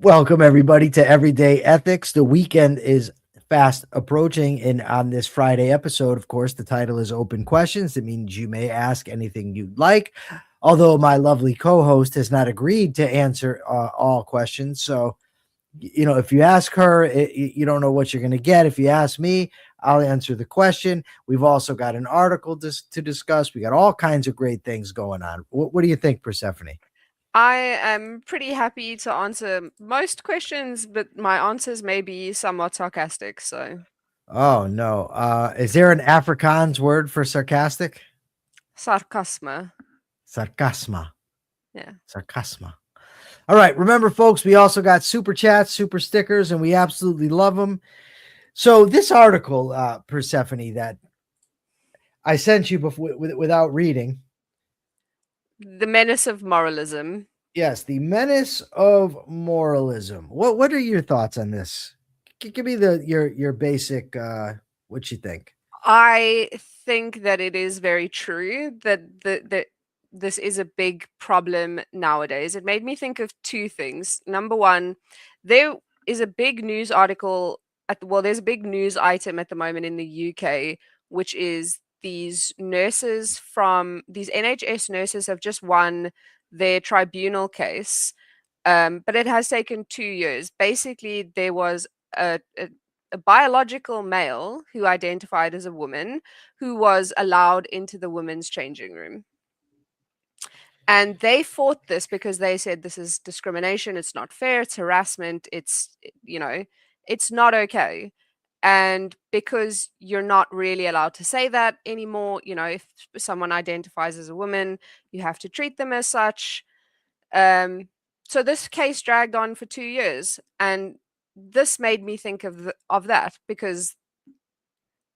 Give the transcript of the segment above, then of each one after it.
Welcome, everybody, to Everyday Ethics. The weekend is fast approaching, and on this Friday episode, of course, the title is Open Questions. That means you may ask anything you'd like, although my lovely co-host has not agreed to answer all questions. So, if you ask her, you don't know what you're going to get. If you ask me, I'll answer the question. We've also got an article to discuss. We got all kinds of great things going on. What do you think, Persephone? I am pretty happy to answer most questions, but my answers may be somewhat sarcastic. So, Oh no. Is there an Afrikaans word for sarcastic? sarcasma. Sarcasma. Yeah. Sarcasma. All right. Remember, folks, we also got super chats, super stickers, and we absolutely love them. So this article, Persephone, that I sent you before without reading. The Menace of Moralism. Yes, the Menace of Moralism. What are your thoughts on this? Give me your basic what you think. I think that it is very true that this is a big problem nowadays. It made me think of two things. Number one, there is a big news article there's a big news item at the moment in the UK, which is these NHS nurses have just won their tribunal case. But it has taken 2 years. Basically, there was a biological male who identified as a woman who was allowed into the women's changing room. And they fought this because they said this is discrimination, it's not fair, it's harassment, it's not okay. And because you're not really allowed to say that anymore, if someone identifies as a woman, you have to treat them as such. So this case dragged on for 2 years, and this made me think of that, because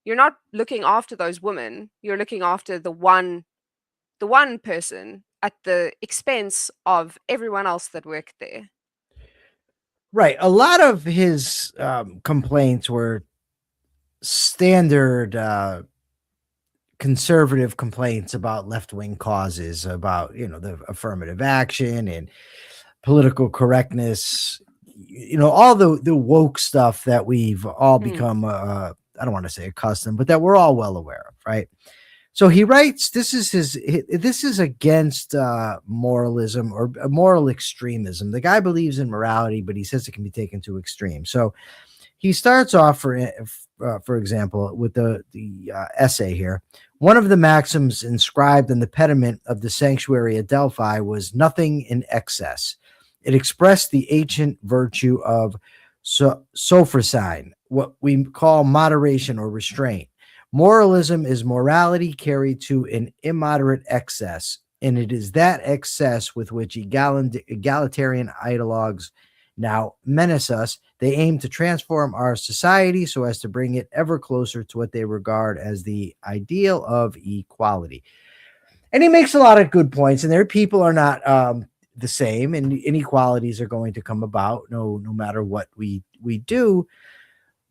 you're not looking after those women, you're looking after the one person at the expense of everyone else that worked there. Right. A lot of his complaints were standard conservative complaints about left-wing causes, about the affirmative action and political correctness, all the woke stuff that we've all become I don't want to say accustomed, but that we're all well aware of, right? So he writes, this is against moralism or moral extremism. The guy believes in morality, but he says it can be taken to extreme. So he starts off, for example, with the essay here. One of the maxims inscribed in the pediment of the sanctuary at Delphi was nothing in excess. It expressed the ancient virtue of sophrosyne, what we call moderation or restraint. Moralism is morality carried to an immoderate excess, and it is that excess with which egalitarian ideologues now menace us. They aim to transform our society so as to bring it ever closer to what they regard as the ideal of equality. And he makes a lot of good points, and their people are not the same, and inequalities are going to come about no matter what we do.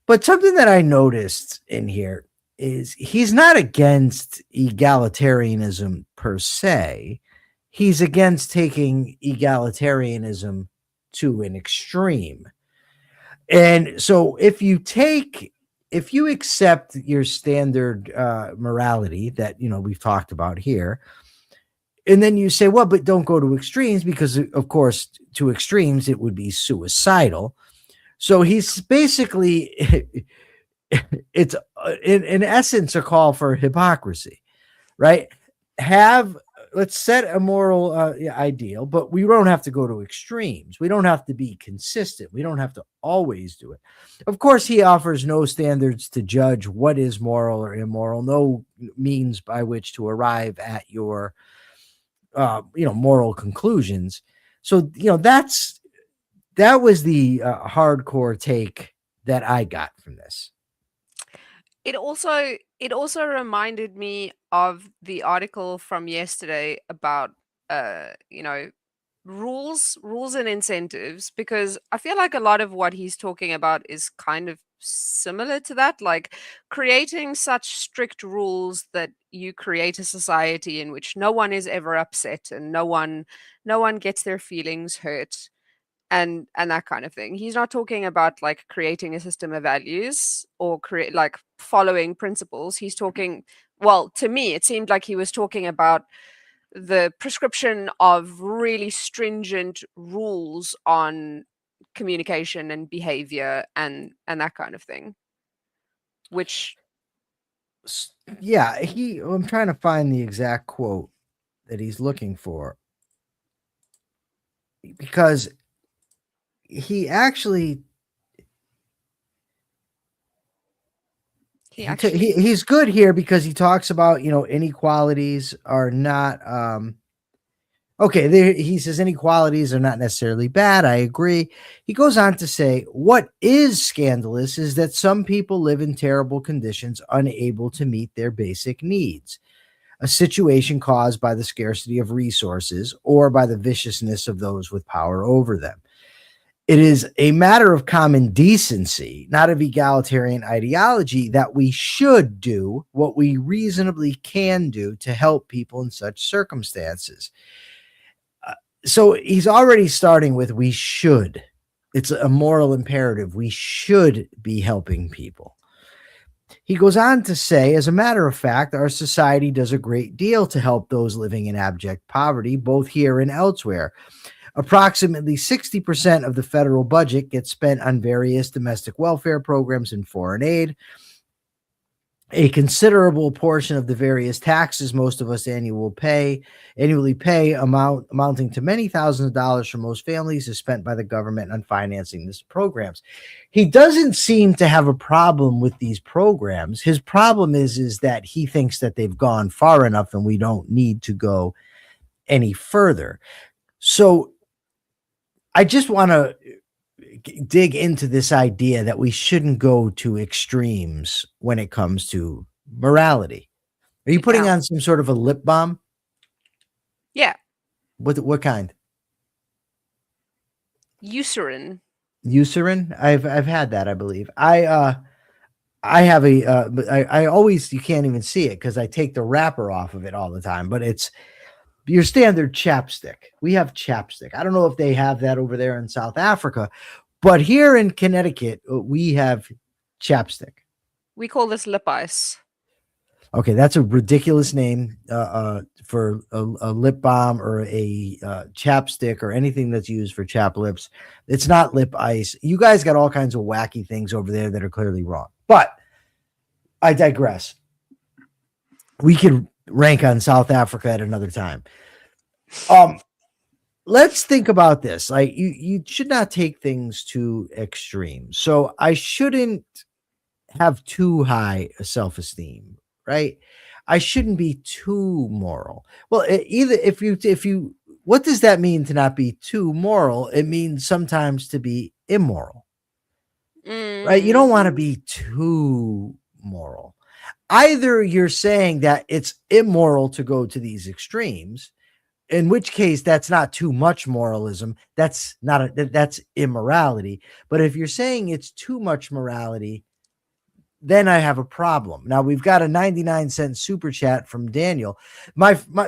But something that I noticed in here is he's not against egalitarianism per se. He's against taking egalitarianism to an extreme. And so if you accept your standard morality that we've talked about here, and then you say, well, but don't go to extremes, because of course to extremes it would be suicidal. So he's basically it's in essence a call for hypocrisy, right? Let's set a moral ideal, but we don't have to go to extremes. We don't have to be consistent. We don't have to always do it. Of course, he offers no standards to judge what is moral or immoral, no means by which to arrive at your moral conclusions. So that was the hardcore take that I got from this. It also reminded me of the article from yesterday about rules and incentives, because I feel like a lot of what he's talking about is kind of similar to that, like creating such strict rules that you create a society in which no one is ever upset and no one gets their feelings hurt. and that kind of thing. He's not talking about like creating a system of values or create like following principles. He's talking, well, to me it seemed like he was talking about the prescription of really stringent rules on communication and behavior and that kind of thing, which Yeah, I'm trying to find the exact quote that he's looking for, because he actually he's good here, because he talks about, inequalities are not okay, he says inequalities are not necessarily bad. I agree. He goes on to say, what is scandalous is that some people live in terrible conditions, unable to meet their basic needs, a situation caused by the scarcity of resources or by the viciousness of those with power over them. It is a matter of common decency, not of egalitarian ideology, that we should do what we reasonably can do to help people in such circumstances. So he's already starting with we should. It's a moral imperative. We should be helping people. He goes on to say, as a matter of fact, our society does a great deal to help those living in abject poverty, both here and elsewhere. Approximately 60% of the federal budget gets spent on various domestic welfare programs and foreign aid. A considerable portion of the various taxes most of us annually pay, amounting to many thousands of dollars for most families, is spent by the government on financing these programs. He doesn't seem to have a problem with these programs. His problem is that he thinks that they've gone far enough and we don't need to go any further. So I just want to dig into this idea that we shouldn't go to extremes when it comes to morality. Are you putting on some sort of a lip balm? Yeah. What kind? Eucerin. Eucerin? I've had that, I believe. I have I always, you can't even see it because I take the wrapper off of it all the time, but it's your standard chapstick. We have chapstick. I don't know if they have that over there in South Africa, but here in Connecticut, we have chapstick. We call this lip ice. Okay, that's a ridiculous name for a lip balm or a chapstick or anything that's used for chap lips. It's not lip ice. You guys got all kinds of wacky things over there that are clearly wrong. But I digress. We could rank on South Africa at another time. Let's think about this. Like you should not take things to extremes. So I shouldn't have too high a self-esteem, right? I shouldn't be too moral. Well, either if you, what does that mean to not be too moral? It means sometimes to be immoral, right? You don't want to be too moral. Either you're saying that it's immoral to go to these extremes, in which case that's not too much moralism. That's that's immorality. But if you're saying it's too much morality, then I have a problem. Now we've got a 99-cent super chat from Daniel.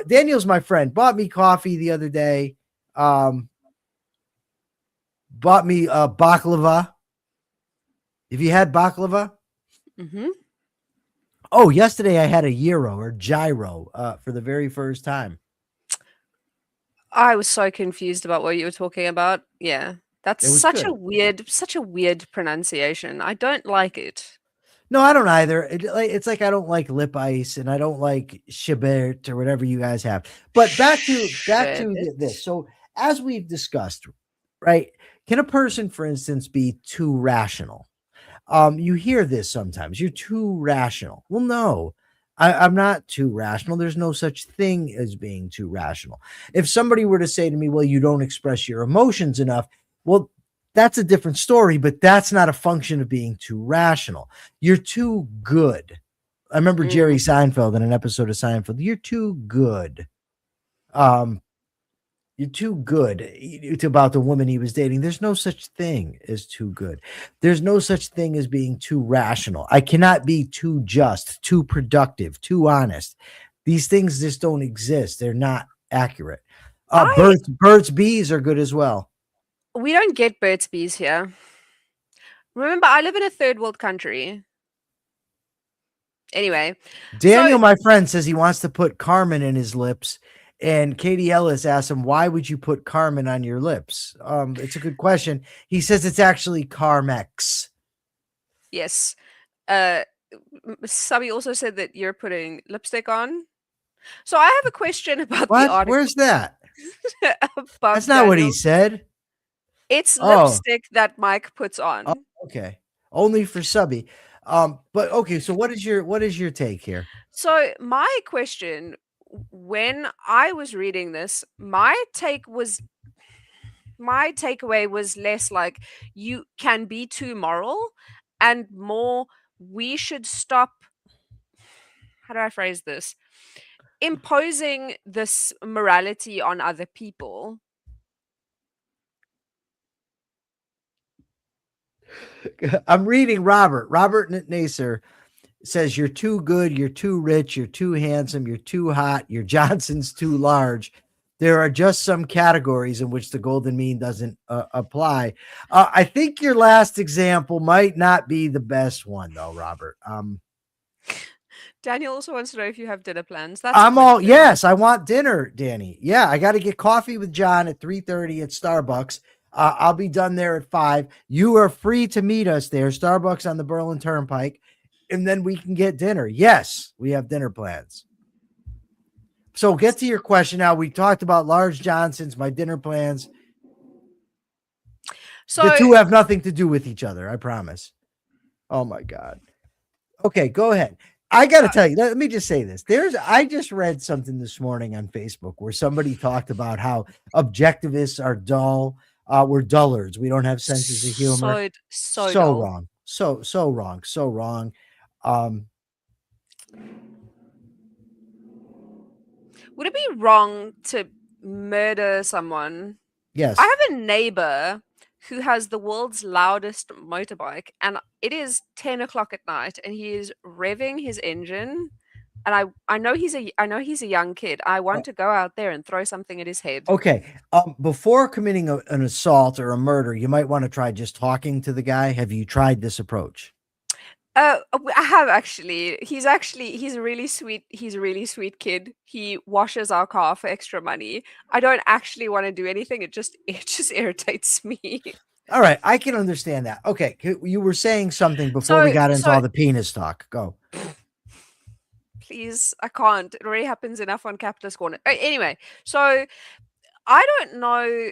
Daniel's my friend. Bought me coffee the other day. Bought me baklava. Have you had baklava? Mm-hmm. Oh, yesterday I had a gyro for the very first time. I was so confused about what you were talking about. Yeah, that's such a weird pronunciation. I don't like it. No, I don't either. It's like I don't like lip ice and I don't like shibert or whatever you guys have. But back to this. So as we've discussed, right? Can a person, for instance, be too rational? You hear this sometimes. You're too rational. Well, no, I'm not too rational. There's no such thing as being too rational. If somebody were to say to me, well, you don't express your emotions enough, well, that's a different story, but that's not a function of being too rational. You're too good. I remember Jerry Seinfeld in an episode of Seinfeld. You're too good. You're too good. It's about the woman he was dating. There's no such thing as too good. There's no such thing as being too rational. I cannot be too just, too productive, too honest. These things just don't exist. They're not accurate. Birds, bees are good as well. We don't get Burt's Bees here. Remember, I live in a third world country. Anyway, Daniel, my friend, says he wants to put Carmen in his lips. And Katie Ellis asked him, why would you put Carmen on your lips? It's a good question. He says it's actually Carmex. Yes. Subby also said that you're putting lipstick on. So I have a question about What? the article. Where's that? That's not what he said. It's lipstick that Mike puts on. Oh, okay. Only for Subby. But okay, so what is your take here? So my question, when I was reading this, my takeaway was less like you can be too moral and more we should stop, how do I phrase this, imposing this morality on other people. I'm reading Robert. Robert Naser says you're too good, you're too rich, you're too handsome, you're too hot, your Johnson's too large. There are just some categories in which the golden mean doesn't apply. I think your last example might not be the best one, though, Robert. Daniel also wants to know if you have dinner plans. Yes, I want dinner, Danny. Yeah, I got to get coffee with John at 3:30 at Starbucks. I'll be done there at 5. You are free to meet us there, Starbucks on the Berlin Turnpike, and then we can get dinner. Yes, we have dinner plans. So get to your question now. We talked about large Johnsons, my dinner plans. So the two have nothing to do with each other, I promise. Oh my God. Okay, go ahead. I got to tell you, let me just say this. I just read something this morning on Facebook where somebody talked about how objectivists are dull. We're dullards. We don't have senses of humor. So wrong. So wrong. So wrong. Would it be wrong to murder someone? Yes. I have a neighbor who has the world's loudest motorbike, and it is 10 o'clock at night, and he is revving his engine. And I know he's a young kid. I want to go out there and throw something at his head. Okay. Before committing an assault or a murder, you might want to try just talking to the guy. Have you tried this approach? I have actually. He's a really sweet. He's a really sweet kid. He washes our car for extra money. I don't actually want to do anything. It just irritates me. All right, I can understand that. Okay, you were saying something before we got into all the penis talk. Go. Please, I can't. It already happens enough on Capitalist Corner. Anyway, so I don't know.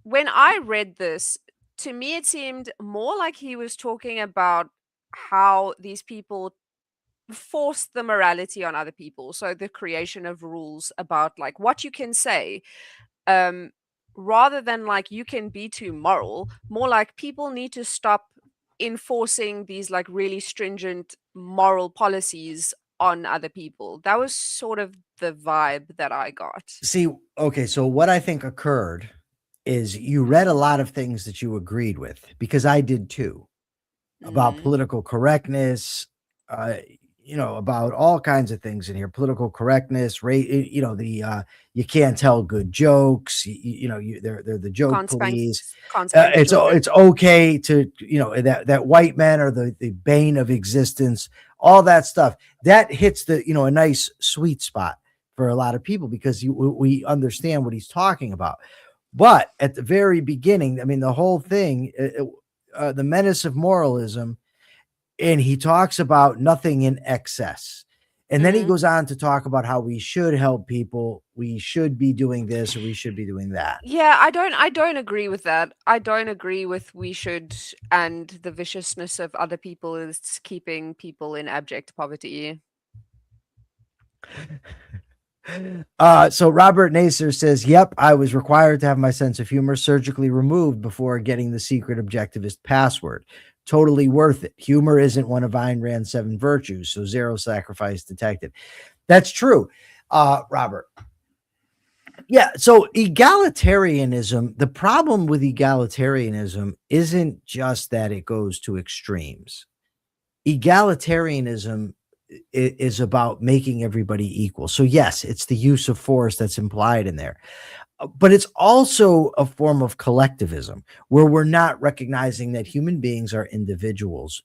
When I read this, to me it seemed more like he was talking about how these people force the morality on other people. So the creation of rules about like what you can say, rather than like you can be too moral, more like people need to stop enforcing these like really stringent moral policies on other people. That was sort of the vibe that I got. See, okay, so what I think occurred is you read a lot of things that you agreed with, because I did too, about political correctness, about all kinds of things in here, political correctness, you can't tell good jokes, they're the joke police. It's okay to, that white men are the bane of existence, all that stuff that hits the, a nice sweet spot for a lot of people, because we understand what he's talking about. But at the very beginning, I mean, the whole thing, the Menace of Moralism, and he talks about nothing in excess. And then he goes on to talk about how we should help people. We should be doing this or we should be doing that. Yeah, I don't agree with that. I don't agree with we should, and the viciousness of other people is keeping people in abject poverty. So Robert Naser says, yep, I was required to have my sense of humor surgically removed before getting the secret objectivist password. Totally worth it. Humor isn't one of Ayn Rand's 7 virtues, so zero sacrifice detected. That's true, Robert. Yeah, so egalitarianism, the problem with egalitarianism isn't just that it goes to extremes. Egalitarianism is about making everybody equal. So yes, it's the use of force that's implied in there. but it's also a form of collectivism where we're not recognizing that human beings are individuals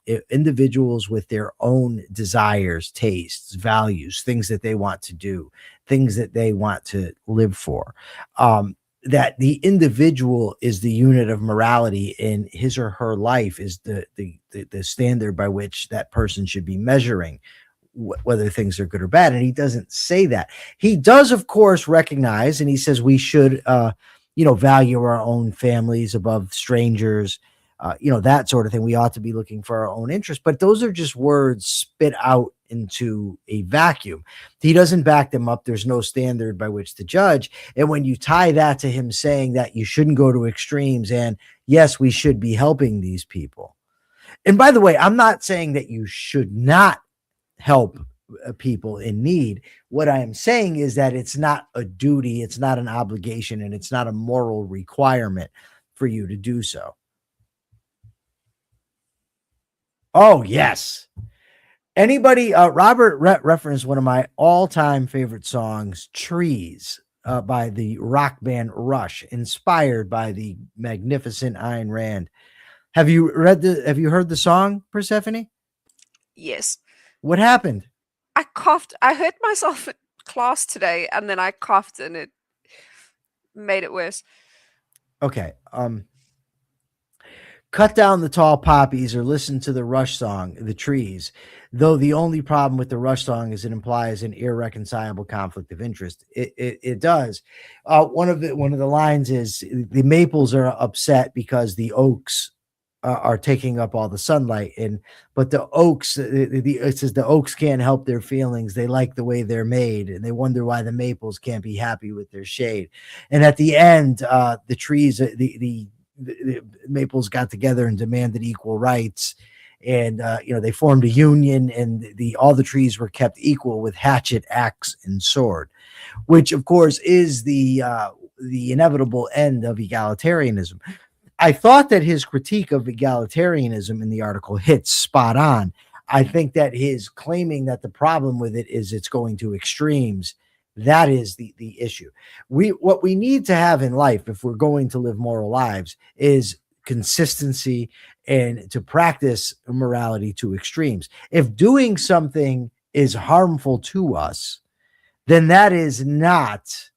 with their own desires, tastes, values, things that they want to do, things that they want to live for. That the individual is the unit of morality, and his or her life is the standard by which that person should be measuring whether things are good or bad. And he doesn't say that. He does, of course, recognize, and he says we should, value our own families above strangers, that sort of thing. We ought to be looking for our own interest. But those are just words spit out into a vacuum. He doesn't back them up. There's no standard by which to judge. And when you tie that to him saying that you shouldn't go to extremes, and yes, we should be helping these people. And by the way, I'm not saying that you should not help people in need. What I am saying is that it's not a duty, it's not an obligation, and it's not a moral requirement for you to do so. Oh, yes. Anybody, Robert referenced one of my all-time favorite songs, Trees, by the rock band Rush, inspired by the magnificent Ayn Rand. Have you heard the song, Persephone? Yes. What happened? I coughed. I hurt myself at class today, and then I coughed, and it made it worse. Okay. Cut down the tall poppies or listen to the Rush song, The Trees. Though the only problem with the Rush song is it implies an irreconcilable conflict of interest. It does. One of the lines is the maples are upset because the oaks are taking up all the sunlight, but the oaks, it says the oaks can't help their feelings. They like the way they're made, and they wonder why the maples can't be happy with their shade. And at the end, the trees, the maples got together and demanded equal rights, and they formed a union, and all the trees were kept equal with hatchet, axe, and sword, which of course is the inevitable end of egalitarianism. I thought that his critique of egalitarianism in the article hits spot on. I think that his claiming that the problem with it is it's going to extremes, that is the issue. What we need to have in life, if we're going to live moral lives, is consistency and to practice morality to extremes. If doing something is harmful to us, then that is not...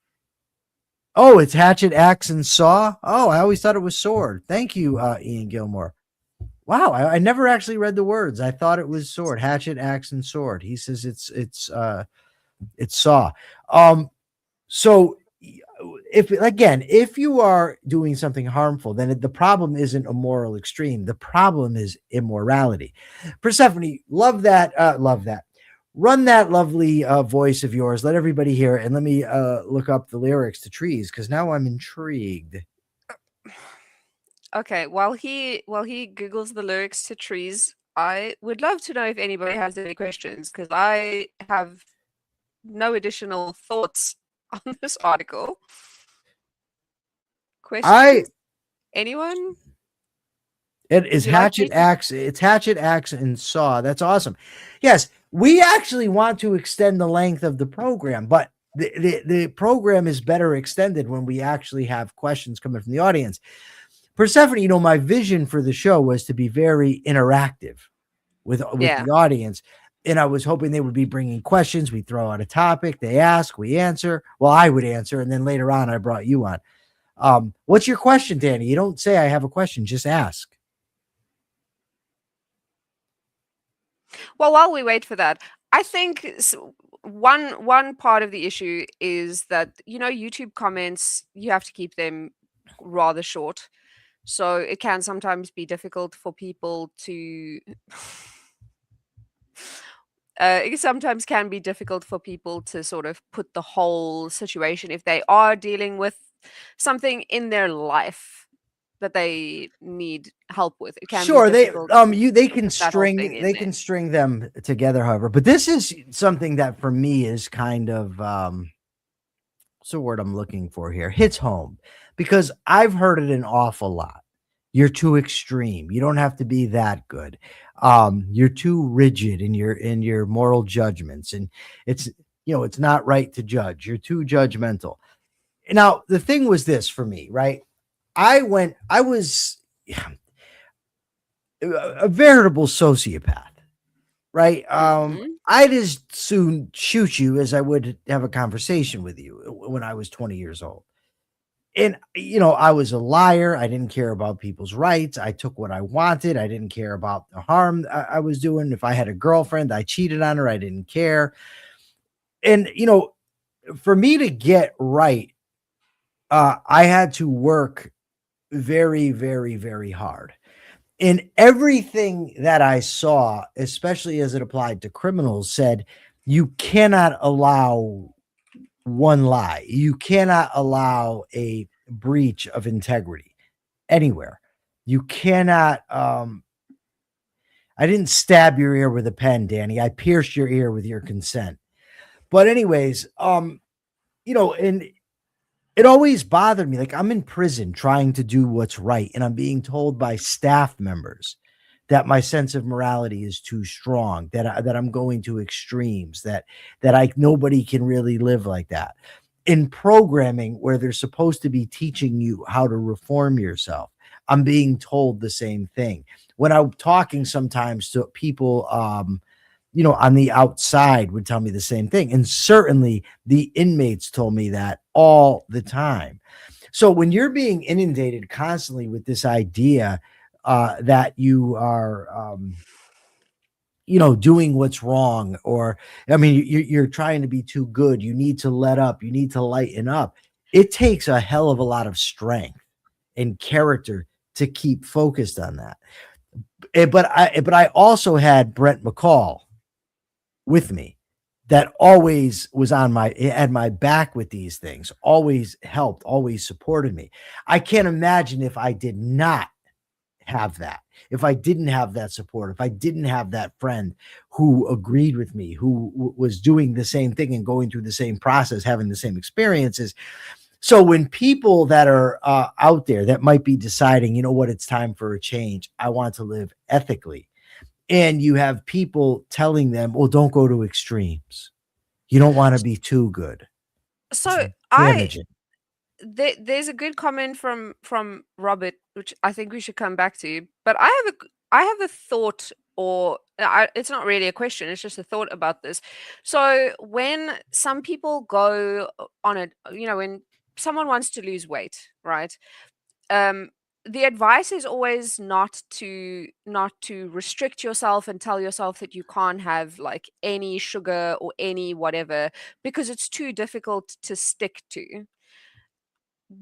Oh, it's hatchet, axe, and saw? Oh, I always thought it was sword. Thank you, Ian Gilmore. Wow, I never actually read the words. I thought it was sword, hatchet, axe, and sword. He says it's saw. So if you are doing something harmful, then the problem isn't a moral extreme. The problem is immorality. Persephone, love that. Run that lovely voice of yours. Let everybody hear it, and let me look up the lyrics to Trees, because now I'm intrigued. Okay, while he Googles the lyrics to Trees, I would love to know if anybody has any questions, because I have no additional thoughts on this article. Questions? Anyone? It is hatchet, axe. It's hatchet, axe, and saw. That's awesome. Yes, we actually want to extend the length of the program, but the program is better extended when we actually have questions coming from the audience. Persephone, my vision for the show was to be very interactive with the audience. And I was hoping they would be bringing questions. We throw out a topic, they ask, we answer. Well, I would answer. And then later on, I brought you on. What's your question, Danny? You don't say I have a question, just ask. Well, while we wait for that, I think one part of the issue is that, YouTube comments, you have to keep them rather short. So it can sometimes be difficult for people to... it sometimes can be difficult for people to sort of put the whole situation, if they are dealing with something in their life that they need help with. It can be they can string them together, however. But this is something that for me is kind of what's the word I'm looking for here? Hits home, because I've heard it an awful lot. You're too extreme. You don't have to be that good. You're too rigid in your moral judgments, and it's not right to judge. You're too judgmental. Now, the thing was this for me, right? I was a veritable sociopath, right? Mm-hmm. I'd as soon shoot you as I would have a conversation with you when I was 20 years old. And, I was a liar. I didn't care about people's rights. I took what I wanted. I didn't care about the harm I was doing. If I had a girlfriend, I cheated on her. I didn't care. And, for me to get right, I had to work very, very, very hard. And everything that I saw, especially as it applied to criminals, said you cannot allow one lie. You cannot allow a breach of integrity anywhere. You cannot. I didn't stab your ear with a pen, Danny. I pierced your ear with your consent. But anyways, and it always bothered me. Like, I'm in prison trying to do what's right, and I'm being told by staff members that my sense of morality is too strong, that I'm going to extremes, that nobody can really live like that. In programming where they're supposed to be teaching you how to reform yourself, I'm being told the same thing. When I'm talking sometimes to people, on the outside would tell me the same thing. And certainly the inmates told me that all the time. So when you're being inundated constantly with this idea that you are, doing what's wrong, or, I mean, you're trying to be too good. You need to let up. You need to lighten up. It takes a hell of a lot of strength and character to keep focused on that. But I also had Brent McCall with me that always was had my back with these things, always helped, always supported me. I can't imagine if I did not have that, if I didn't have that support, if I didn't have that friend who agreed with me, who was doing the same thing and going through the same process, having the same experiences. So when people that are out there that might be deciding, you know what, it's time for a change, I want to live ethically, and you have people telling them, well, don't go to extremes. You don't want to be too good. It's So I damaging. there's a good comment from Robert, which I think we should come back to. But I have a thought, or it's not really a question. It's just a thought about this. So when some people go on a, when someone wants to lose weight, right? Um, the advice is always not to restrict yourself and tell yourself that you can't have like any sugar or any whatever, because it's too difficult to stick to.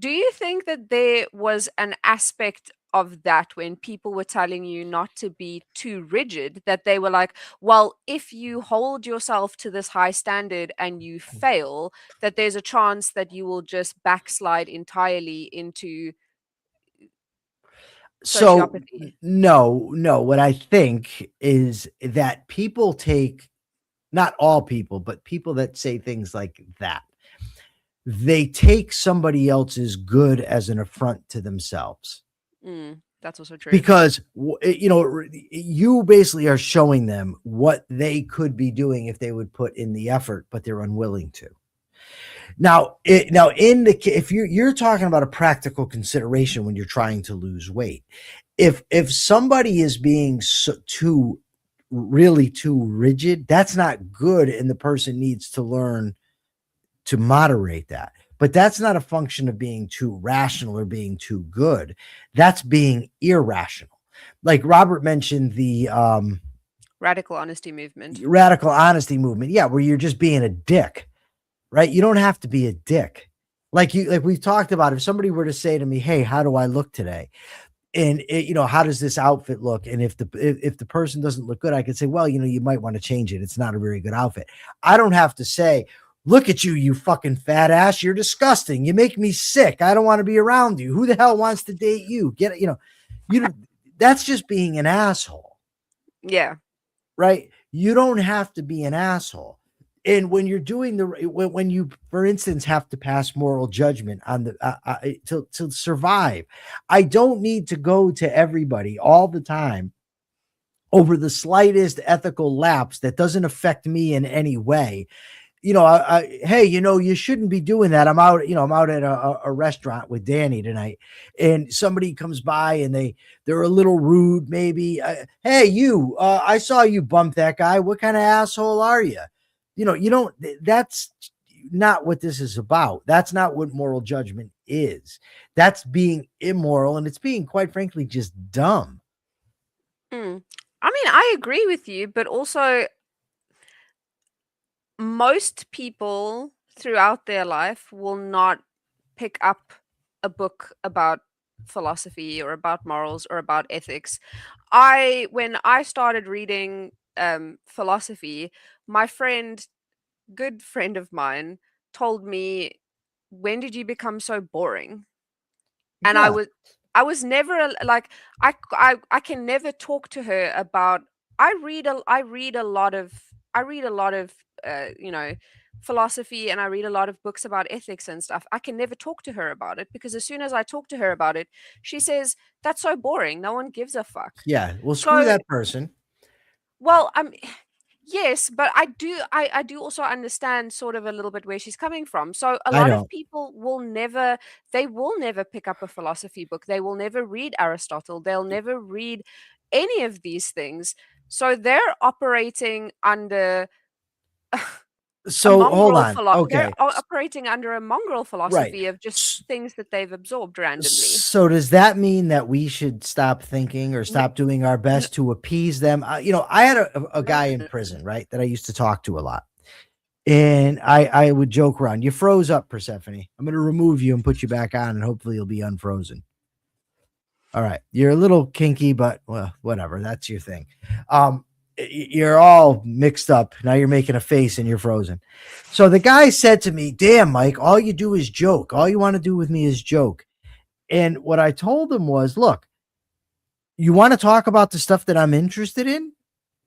Do you think that there was an aspect of that when people were telling you not to be too rigid, that they were like, well, if you hold yourself to this high standard and you fail, that there's a chance that you will just backslide entirely into So sociopathy? no, what I think is that people take, not all people, but people that say things like that, they take somebody else's good as an affront to themselves. That's also true. Because you basically are showing them what they could be doing if they would put in the effort, but they're unwilling to. Now, if you're talking about a practical consideration when you're trying to lose weight, if somebody is being really too rigid, that's not good, and the person needs to learn to moderate that. But that's not a function of being too rational or being too good. That's being irrational. Like Robert mentioned the Radical honesty movement. radical honesty movement. Yeah, where you're just being a dick, right? You don't have to be a dick. Like we've talked about, if somebody were to say to me, "Hey, how do I look today?" And how does this outfit look? And if the person doesn't look good, I could say, well, you might want to change it. It's not a very good outfit. I don't have to say, look at you, you fucking fat ass. You're disgusting. You make me sick. I don't want to be around you. Who the hell wants to date you? Get it? That's just being an asshole, Yeah. right? You don't have to be an asshole. And when you're doing when you, for instance, have to pass moral judgment on to survive, I don't need to go to everybody all the time over the slightest ethical lapse that doesn't affect me in any way hey, you shouldn't be doing that. I'm out at a restaurant with Danny tonight, and somebody comes by and they're a little rude, maybe. Hey, I saw you bump that guy. What kind of asshole are you? You don't. That's not what this is about. That's not what moral judgment is. That's being immoral, and it's being, quite frankly, just dumb. I mean, I agree with you, but also most people throughout their life will not pick up a book about philosophy or about morals or about ethics. When I started reading philosophy, my good friend of mine, told me, "When did you become so boring?" And Yeah. I was never like I can never talk to her about. I read a lot of philosophy, and I read a lot of books about ethics and stuff. I can never talk to her about it because as soon as I talk to her about it, she says that's so boring. No one gives a fuck. Yeah. Well, screw So, that person. well, yes, but I do also understand sort of a little bit where she's coming from. So a I lot of don't. people will never pick up a philosophy book. They will never read Aristotle. They'll never read any of these things. So they're operating under So hold on. they're Okay. operating under a mongrel Right. philosophy of just things that they've absorbed randomly. So does that mean that we should stop thinking or No, stop doing our no, best to appease them? I had a no, guy in prison, right, that I used to talk to a lot. And I would joke around. You froze up, Persephone. I'm going to remove you and put you back on, and hopefully you'll be unfrozen. All right. You're a little kinky, but well, whatever. That's your thing. You're all mixed up. Now you're making a face and you're frozen. So the guy said to me, "Damn, Mike, all you do is joke. All you want to do with me is joke." And what I told him was, "Look, you want to talk about the stuff that I'm interested in?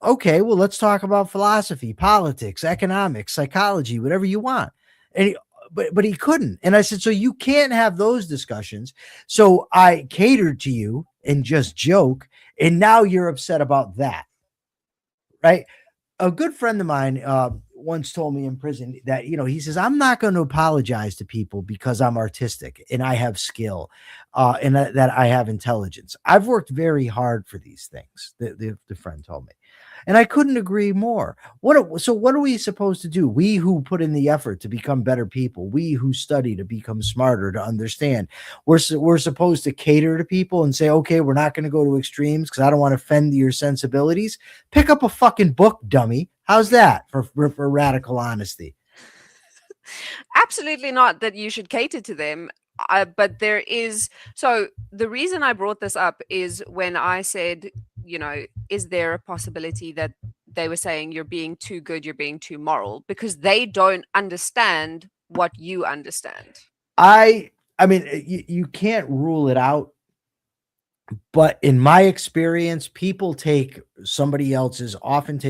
Okay, well, let's talk about philosophy, politics, economics, psychology, whatever you want." And but he couldn't. And I said, "So you can't have those discussions." So I catered to you and just joke, and now you're upset about that, right? A good friend of mine once told me in prison that, he says, "I'm not going to apologize to people because I'm artistic and I have skill, and that I have intelligence. I've worked very hard for these things." The friend told me, and I couldn't agree more. So what are we supposed to do? We who put in the effort to become better people, we who study to become smarter, to understand, we're supposed to cater to people and say, "Okay, we're not going to go to extremes because I don't want to offend your sensibilities." Pick up a fucking book, dummy. How's that for radical honesty? Absolutely not that you should cater to them. But there is, so the reason I brought this up is when I said, is there a possibility that they were saying you're being too good, you're being too moral, because they don't understand what you understand. I mean, you can't rule it out, but in my experience, people often take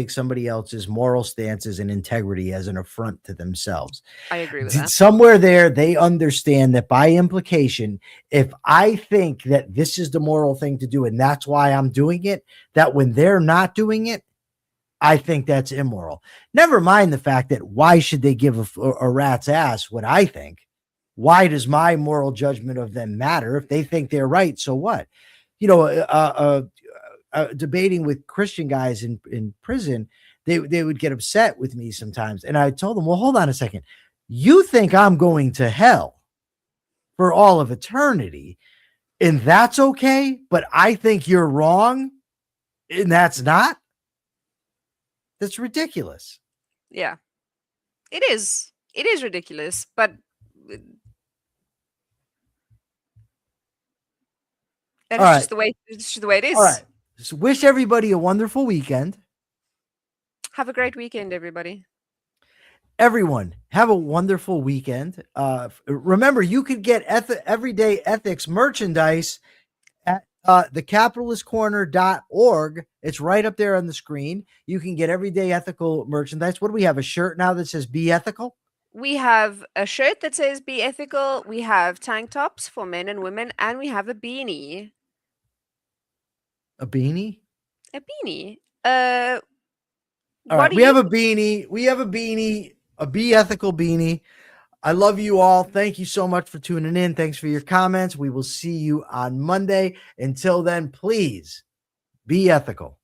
somebody else's moral stances and integrity as an affront to themselves. I agree with that. Somewhere there, they understand that by implication, if I think that this is the moral thing to do and that's why I'm doing it, that when they're not doing it, I think that's immoral. Never mind the fact that why should they give a rat's ass what I think? Why does my moral judgment of them matter? If they think they're right, so what? Debating with Christian guys in prison, they would get upset with me sometimes. And I told them, "Well, hold on a second. You think I'm going to hell for all of eternity, and that's okay, but I think you're wrong, and that's not? That's ridiculous." Yeah, it is. It is ridiculous, but that All is right. just the way. It's just the way it All is. right. So wish everybody a wonderful weekend. Have a great weekend, everybody. Everyone, have a wonderful weekend. Remember, you could get everyday ethics merchandise at thecapitalistcorner.org. It's right up there on the screen. You can get everyday ethical merchandise. What do we have? A shirt now that says "Be Ethical"? We have a shirt that says "Be ethical." We have tank tops for men and women, and we have a beanie. A beanie? A beanie. All What right. do We have you? a beanie. We have a beanie. a Be Ethical beanie. I love you all. Thank you so much for tuning in. Thanks for your comments. We will see you on Monday. Until then, please be ethical.